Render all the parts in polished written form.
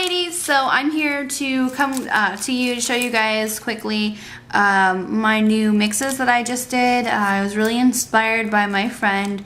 ladies, so I'm here to come to you to show you guys quickly my new mixes that I just did. I was really inspired by my friend,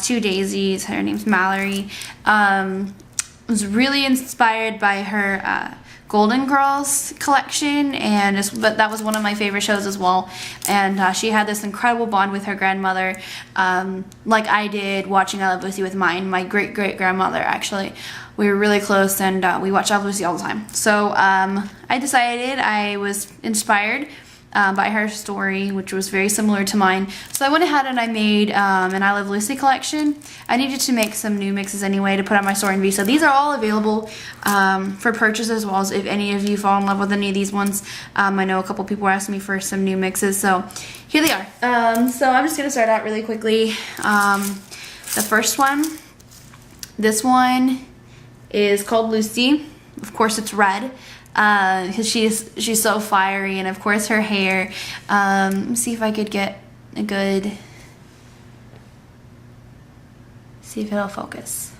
Two Daisies, her name's Mallory. Was really inspired by her Golden Girls collection, and but that was one of my favorite shows as well. And she had this incredible bond with her grandmother, like I did watching I Love Lucy with my great-great-grandmother. Actually, we were really close, and we watched I Love Lucy all the time. So I decided I was inspired by her story, which was very similar to mine. So I went ahead and I made an I Love Lucy collection. I needed to make some new mixes anyway to put on my store and Visa. These are all available for purchase, as well as if any of you fall in love with any of these ones. I know a couple people were asking me for some new mixes, so here they are. So I'm just going to start out really quickly. The first one, this one is called Lucy. Of course it's red. Because she's so fiery, and of course her hair. Let me see if I could get a good, see if it'll focus.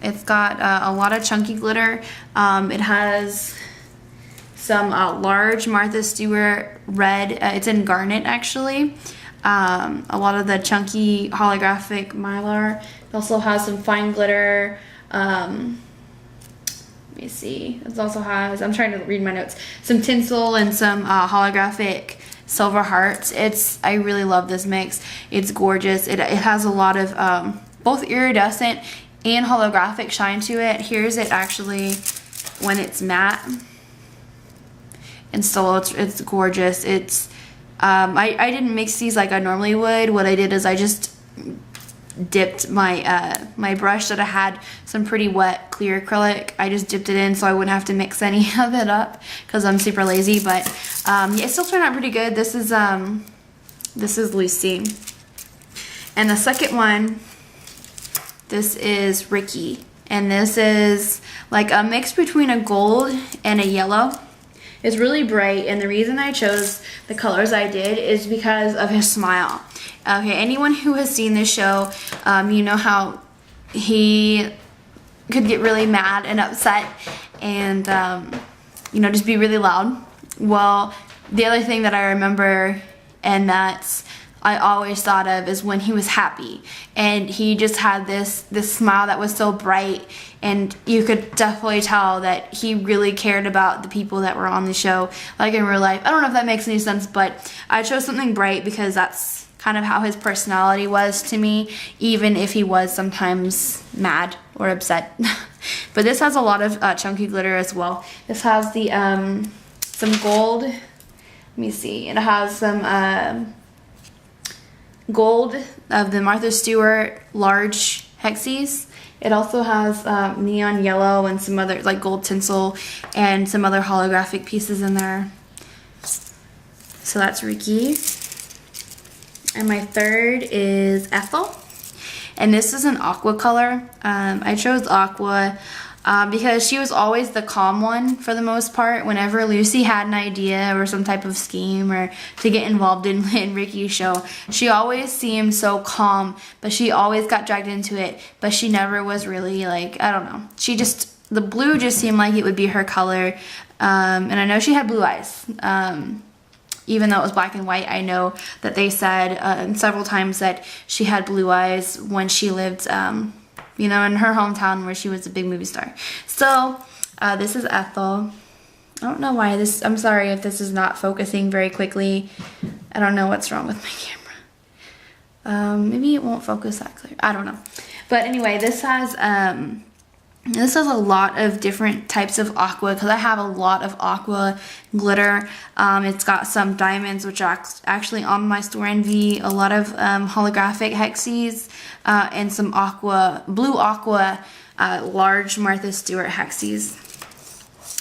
It's got a lot of chunky glitter. It has some large Martha Stewart red. It's in garnet actually. A lot of the chunky holographic mylar. It also has some fine glitter. Let me see. It also has, I'm trying to read my notes, some tinsel and some holographic silver hearts. I really love this mix. It's gorgeous. It has a lot of both iridescent and holographic shine to it. Here's it actually when it's matte. And still it's gorgeous. I didn't mix these like I normally would. What I did is I just dipped my brush that I had some pretty wet clear acrylic. I just dipped it in so I wouldn't have to mix any of it up because I'm super lazy. But yeah, it still turned out pretty good. This is Lucy, and the second one, this is Ricky, and this is like a mix between a gold and a yellow. It's really bright, and the reason I chose the colors I did is because of his smile. Okay, anyone who has seen this show, you know how he could get really mad and upset and, you know, just be really loud. Well, the other thing that I remember and that I always thought of is when he was happy. And he just had this smile that was so bright, and you could definitely tell that he really cared about the people that were on the show, like in real life. I don't know if that makes any sense, but I chose something bright because that's kind of how his personality was to me, even if he was sometimes mad or upset. But this has a lot of chunky glitter as well. This has the some gold. Let me see. It has some gold of the Martha Stewart large hexes. It also has neon yellow and some other like gold tinsel and some other holographic pieces in there. So that's Ricky. And my third is Ethel, and this is an aqua color. I chose aqua because she was always the calm one for the most part. Whenever Lucy had an idea or some type of scheme or to get involved in Ricky's show, she always seemed so calm, but she always got dragged into it, but she never was really like, I don't know. The blue just seemed like it would be her color, and I know she had blue eyes. Even though it was black and white, I know that they said several times that she had blue eyes when she lived, you know, in her hometown where she was a big movie star. So this is Ethel. I don't know why this, I'm sorry if this is not focusing very quickly. I don't know what's wrong with my camera. Maybe it won't focus that clear. I don't know. But anyway, this has a lot of different types of aqua because I have a lot of aqua glitter. It's got some diamonds, which are actually on my store envy, a lot of holographic hexes, and some blue aqua large Martha Stewart hexes.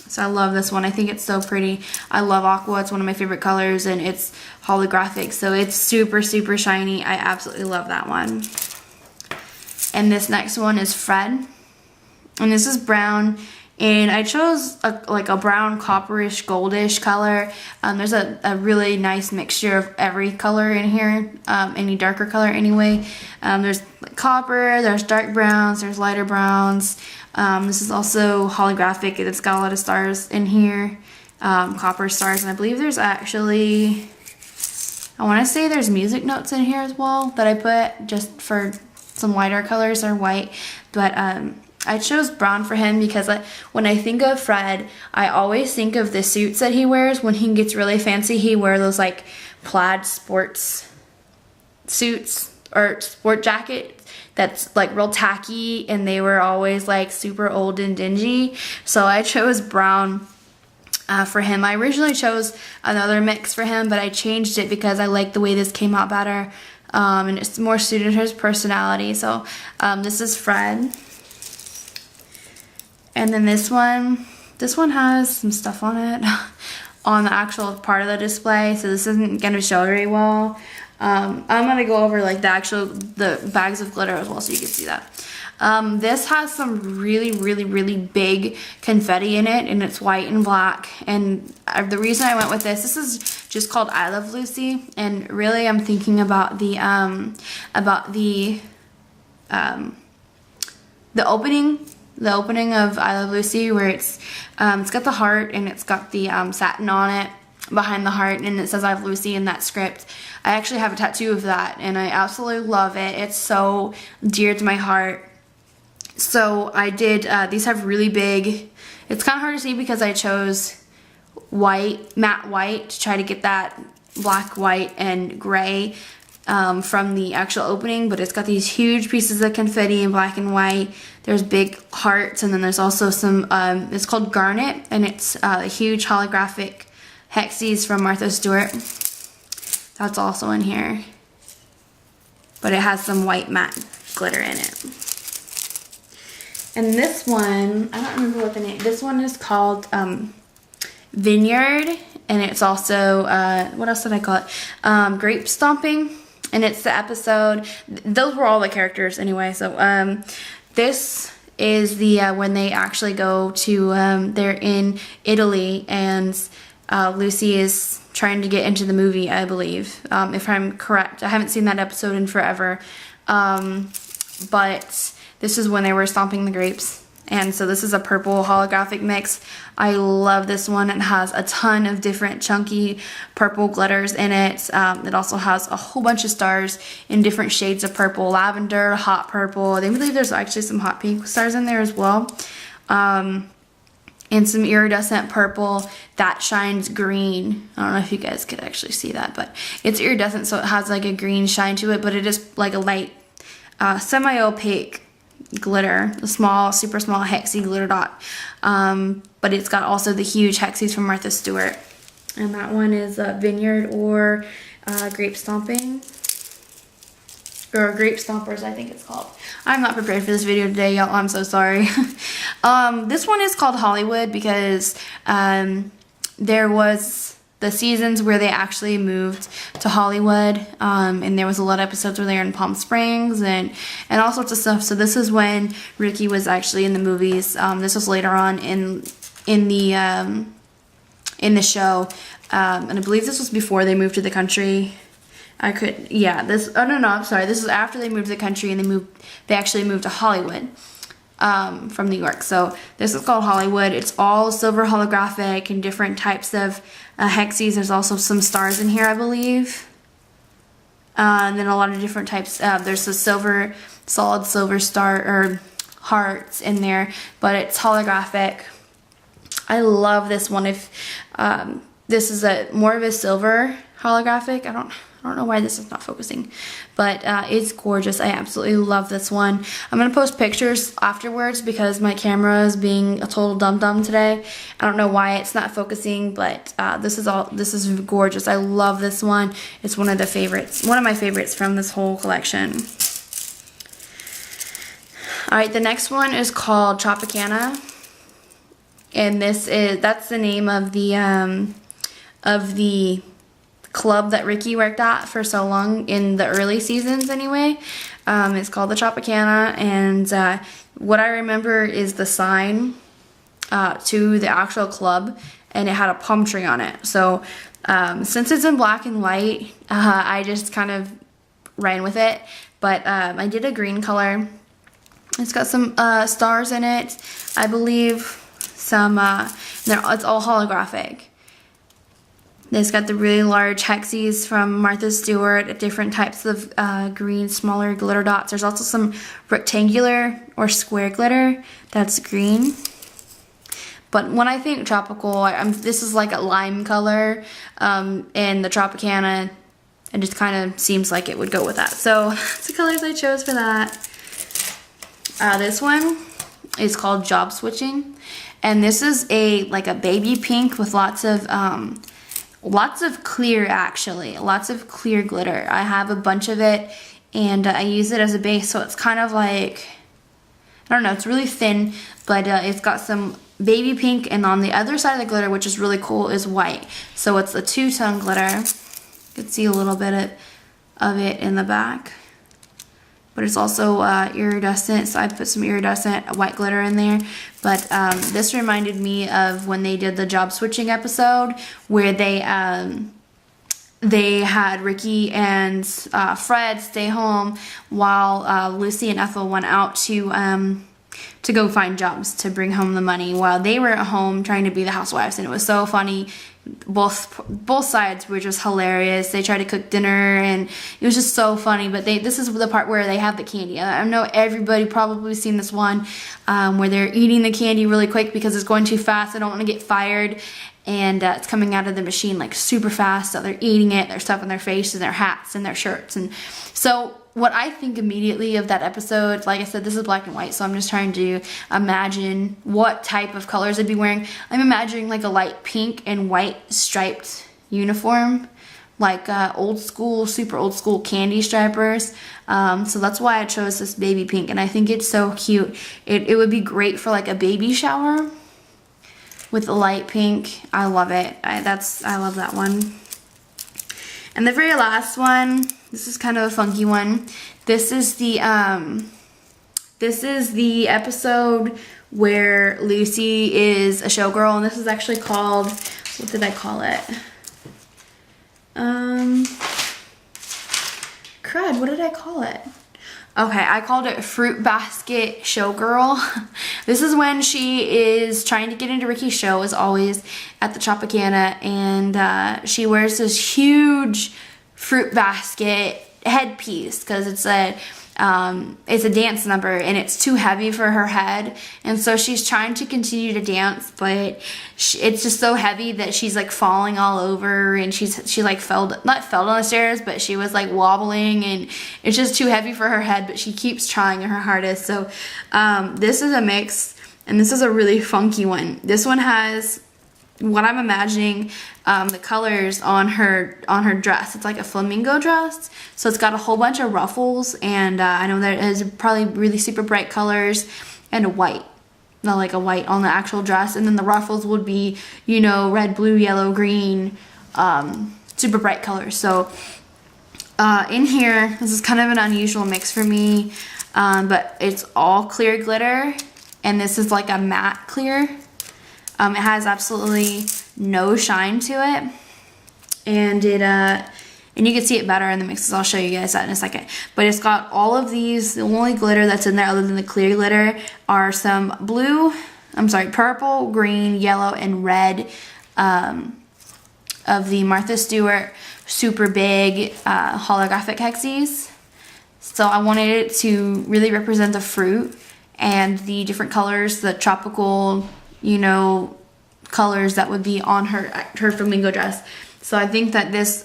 So I love this one. I think it's so pretty. I love aqua. It's one of my favorite colors, and it's holographic, so it's super, super shiny. I absolutely love that one. And this next one is Fred. And this is brown, and I chose like a brown copperish goldish color. There's a really nice mixture of every color in here, any darker color anyway. There's copper, there's dark browns, there's lighter browns. This is also holographic, it's got a lot of stars in here, copper stars, and I believe there's actually, I want to say there's music notes in here as well that I put just for some lighter colors or white, but I chose brown for him because when I think of Fred, I always think of the suits that he wears. When he gets really fancy, he wears those like plaid sports suits or sport jacket that's like real tacky, and they were always like super old and dingy. So I chose brown for him. I originally chose another mix for him, but I changed it because I like the way this came out better, and it's more suited to his personality. So this is Fred. And then this one has some stuff on it on the actual part of the display, so this isn't going to show very well. I'm going to go over like the bags of glitter as well so you can see that. This has some really big confetti in it, and it's white and black. And the reason I went with this is just called I Love Lucy, and really I'm thinking about the opening of I Love Lucy, where it's got the heart and it's got the satin on it behind the heart, and it says I Love Lucy in that script. I actually have a tattoo of that, and I absolutely love it. It's so dear to my heart. So I did, these have really big, it's kind of hard to see because I chose white, matte white, to try to get that black, white, and gray from the actual opening, but it's got these huge pieces of confetti in black and white. There's big hearts, and then there's also some, it's called Garnet, and it's a huge holographic Hexies from Martha Stewart. That's also in here, but it has some white matte glitter in it. And this one, I don't remember what the name, this one is called Vineyard, and it's also, what else did I call it? Grape Stomping, and it's the episode, those were all the characters anyway, so this is the, when they actually go to, they're in Italy, and Lucy is trying to get into the movie, I believe, if I'm correct. I haven't seen that episode in forever, but this is when they were stomping the grapes. And so this is a purple holographic mix. I love this one. It has a ton of different chunky purple glitters in it. It also has a whole bunch of stars in different shades of purple. Lavender, hot purple. I believe there's actually some hot pink stars in there as well. And some iridescent purple that shines green. I don't know if you guys could actually see that, but it's iridescent, so it has like a green shine to it, but it is like a light semi-opaque glitter, a small, super small hexy glitter dot. But it's got also the huge hexies from Martha Stewart. And that one is Vineyard or Grape Stomping. Or Grape Stompers, I think it's called. I'm not prepared for this video today, y'all. I'm so sorry. This one is called Hollywood because there was the seasons where they actually moved to Hollywood, and there was a lot of episodes where they were in Palm Springs and all sorts of stuff. So this is when Ricky was actually in the movies. This was later on in the show, and I believe this was before they moved to the country. I'm sorry. This is after they moved to the country, and they actually moved to Hollywood from New York. So this is called Hollywood. It's all silver holographic and different types of hexies. There's also some stars in here, I believe. And then a lot of different types. There's a solid silver star or hearts in there, but it's holographic. I love this one. If this is more of a silver holographic. I don't know why this is not focusing, but it's gorgeous. I absolutely love this one. I'm gonna post pictures afterwards because my camera is being a total dum-dum today. I don't know why it's not focusing, but this is gorgeous. I love this one. It's one of my favorites from this whole collection. All right, the next one is called Tropicana, and that's the name of the club that Ricky worked at for so long in the early seasons anyway. It's called the Tropicana, and what I remember is the sign to the actual club, and it had a palm tree on it. So since it's in black and white, I just kind of ran with it. But I did a green color. It's got some stars in it, I believe. Some it's all holographic. It's got the really large hexies from Martha Stewart, different types of green, smaller glitter dots. There's also some rectangular or square glitter that's green. But when I think tropical, this is like a lime color, and the Tropicana, it just kind of seems like it would go with that. So that's the colors I chose for that. This one is called Job Switching, and this is like a baby pink with lots of clear, actually, lots of clear glitter. I have a bunch of it, and I use it as a base, so it's kind of like, I don't know, it's really thin, but it's got some baby pink, and on the other side of the glitter, which is really cool, is white. So it's a two-tone glitter. You can see a little bit of it in the back. But it's also iridescent, so I put some iridescent white glitter in there. But this reminded me of when they did the job switching episode, where they had Ricky and Fred stay home while Lucy and Ethel went out to go find jobs to bring home the money, while they were at home trying to be the housewives. And it was so funny. Both sides were just hilarious. They tried to cook dinner, and it was just so funny. But this is the part where they have the candy. I know everybody probably seen this one where they're eating the candy really quick because it's going too fast. They don't want to get fired, and it's coming out of the machine like super fast. So they're eating it. They're stuffing their faces, their hats, and their shirts. And so what I think immediately of that episode, like I said, this is black and white, so I'm just trying to imagine what type of colors I'd be wearing. I'm imagining like a light pink and white striped uniform, like old school, super old school candy stripers. So that's why I chose this baby pink, and I think it's so cute. It would be great for like a baby shower with the light pink. I love it. I love that one. And the very last one, this is kind of a funky one. This is the episode where Lucy is a showgirl, and this is actually called, what did I call it? Crud, what did I call it? Okay, I called it Fruit Basket Showgirl. This is when she is trying to get into Ricky's show, as always, at the Tropicana, and she wears this huge fruit basket headpiece because it's a dance number, and it's too heavy for her head, and so she's trying to continue to dance, but it's just so heavy that she's like falling all over, and she like not fell on the stairs, but she was like wobbling, and it's just too heavy for her head, but she keeps trying her hardest. So this is a mix, and this is a really funky one. This one has what I'm imagining the colors on her dress. It's like a flamingo dress, so it's got a whole bunch of ruffles, and I know that it is probably really super bright colors, and a white, not like a white on the actual dress, and then the ruffles would be, you know, red, blue, yellow, green, super bright colors. So in here, this is kind of an unusual mix for me, but it's all clear glitter, and this is like a matte clear. It has absolutely no shine to it, and and you can see it better in the mixes. I'll show you guys that in a second. But it's got all of these. The only glitter that's in there other than the clear glitter are some purple, green, yellow, and red of the Martha Stewart super big holographic hexies. So I wanted it to really represent the fruit and the different colors, the tropical, you know, colors that would be on her flamingo dress. So I think that this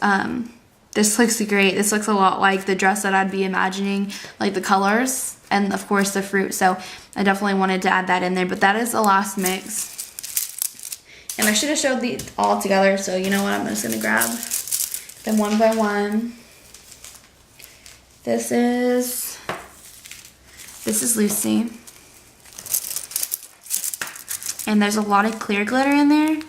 looks great. This looks a lot like the dress that I'd be imagining, like the colors and of course the fruit. So I definitely wanted to add that in there, but that is the last mix. And I should have showed these all together, so you know what, I'm just gonna grab them one by one. This is Lucy. And there's a lot of clear glitter in there,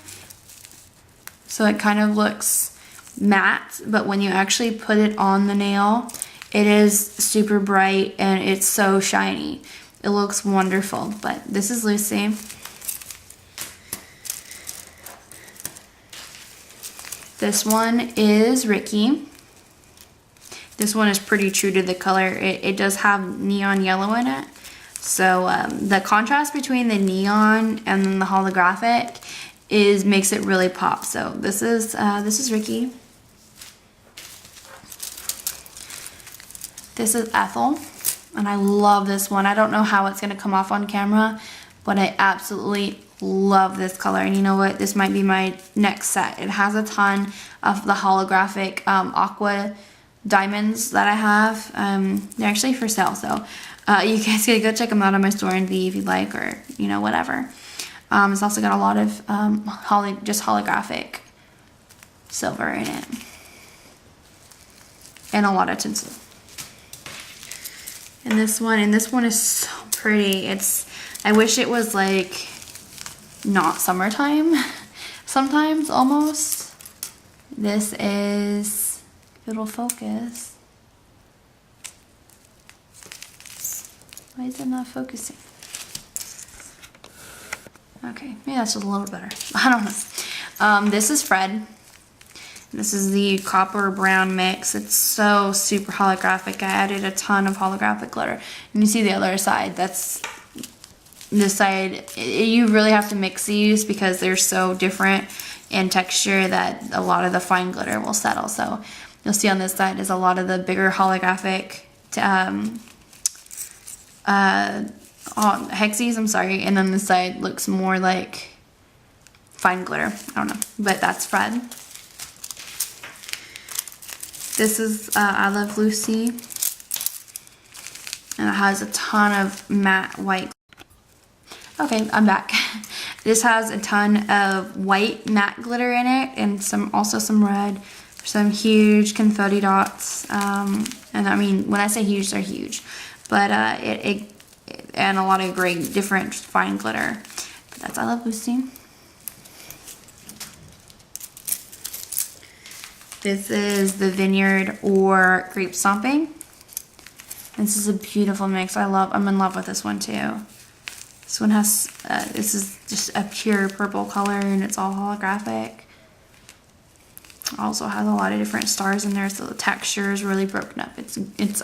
so it kind of looks matte, but when you actually put it on the nail, it is super bright and it's so shiny. It looks wonderful. But this is Lucy. This one is Ricky. This one is pretty true to the color. It does have neon yellow in it. So the contrast between the neon and then the holographic makes it really pop. So this is Ricky. This is Ethel, and I love this one. I don't know how it's gonna come off on camera, but I absolutely love this color. And you know what? This might be my next set. It has a ton of the holographic aqua diamonds that I have. They're actually for sale, so you guys can go check them out on my store in V if you'd like, or you know, whatever. It's also got a lot of just holographic silver in it, and a lot of tinsel. And this one is so pretty. I wish it was like not summertime sometimes almost. This is, it'll focus. Why is it not focusing? Okay, maybe that's just a little better. I don't know. This is Fred. This is the copper brown mix. It's so super holographic. I added a ton of holographic glitter. And you see the other side. That's this side. You really have to mix these because they're so different in texture that a lot of the fine glitter will settle. So you'll see on this side is a lot of the bigger holographic hexies, I'm sorry, and then this side looks more like fine glitter. I don't know, but that's Fred. This is I Love Lucy, and it has a ton of matte white. Okay, I'm back. This has a ton of white matte glitter in it, and also some red, some huge confetti dots. And I mean, when I say huge, they're huge, but and a lot of great different fine glitter. But that's I Love Lucy. This is the Vineyard or Grape Stomping. This is a beautiful mix. I'm in love with this one too. This one has, this is just a pure purple color, and it's all holographic. Also has a lot of different stars in there, so the texture is really broken up.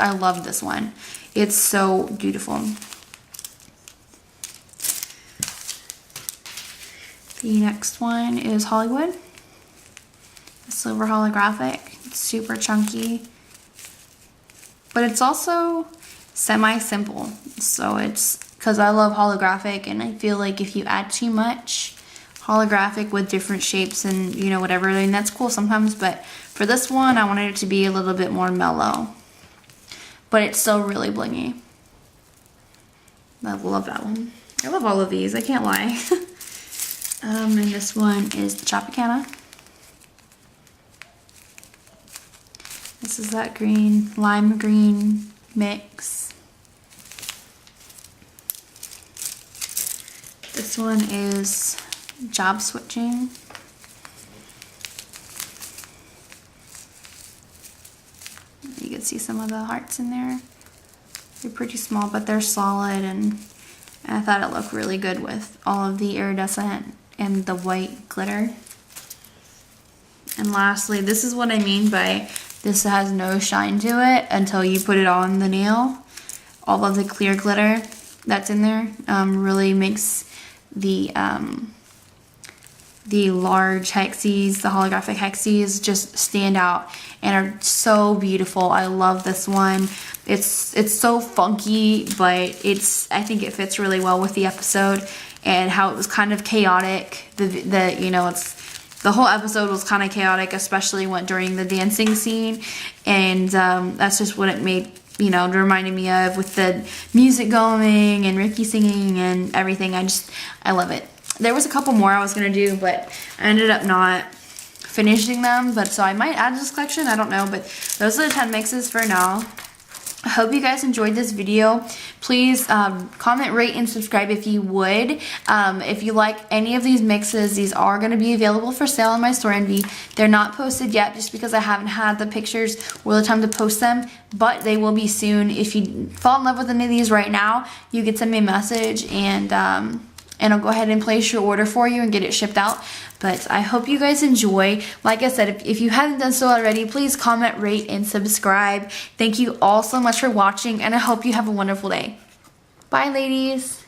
I love this one. It's so beautiful. The next one is Hollywood. The silver holographic. It's super chunky, but it's also semi-simple. So it's because I love holographic, and I feel like if you add too much holographic with different shapes and you know whatever, I mean that's cool sometimes, but for this one I wanted it to be a little bit more mellow, but it's still really blingy. I love that one. I love all of these, I can't lie. And this one is the Tropicana. This is that green, lime green mix. This one is Job Switching. You can see some of the hearts in there. They're pretty small, but they're solid, and I thought it looked really good with all of the iridescent and the white glitter. And lastly, this is what I mean by this has no shine to it until you put it on the nail. All of the clear glitter that's in there really makes the large hexies, the holographic hexies, just stand out and are so beautiful. I love this one. It's so funky, but I think it fits really well with the episode and how it was kind of chaotic. The whole episode was kind of chaotic, especially during the dancing scene, and that's just what it made, it reminded me of, with the music going and Ricky singing and everything. I love it. There was a couple more I was gonna do, but I ended up not finishing them, so I might add to this collection, I don't know, but those are the 10 mixes for now. I hope you guys enjoyed this video. Please comment, rate, and subscribe if you would. If you like any of these mixes, these are going to be available for sale on my store Envy. They're not posted yet just because I haven't had the pictures or the time to post them, but they will be soon. If you fall in love with any of these right now, you can send me a message, and and I'll go ahead and place your order for you and get it shipped out. But I hope you guys enjoy. Like I said, if you haven't done so already, please comment, rate, and subscribe. Thank you all so much for watching, and I hope you have a wonderful day. Bye, ladies.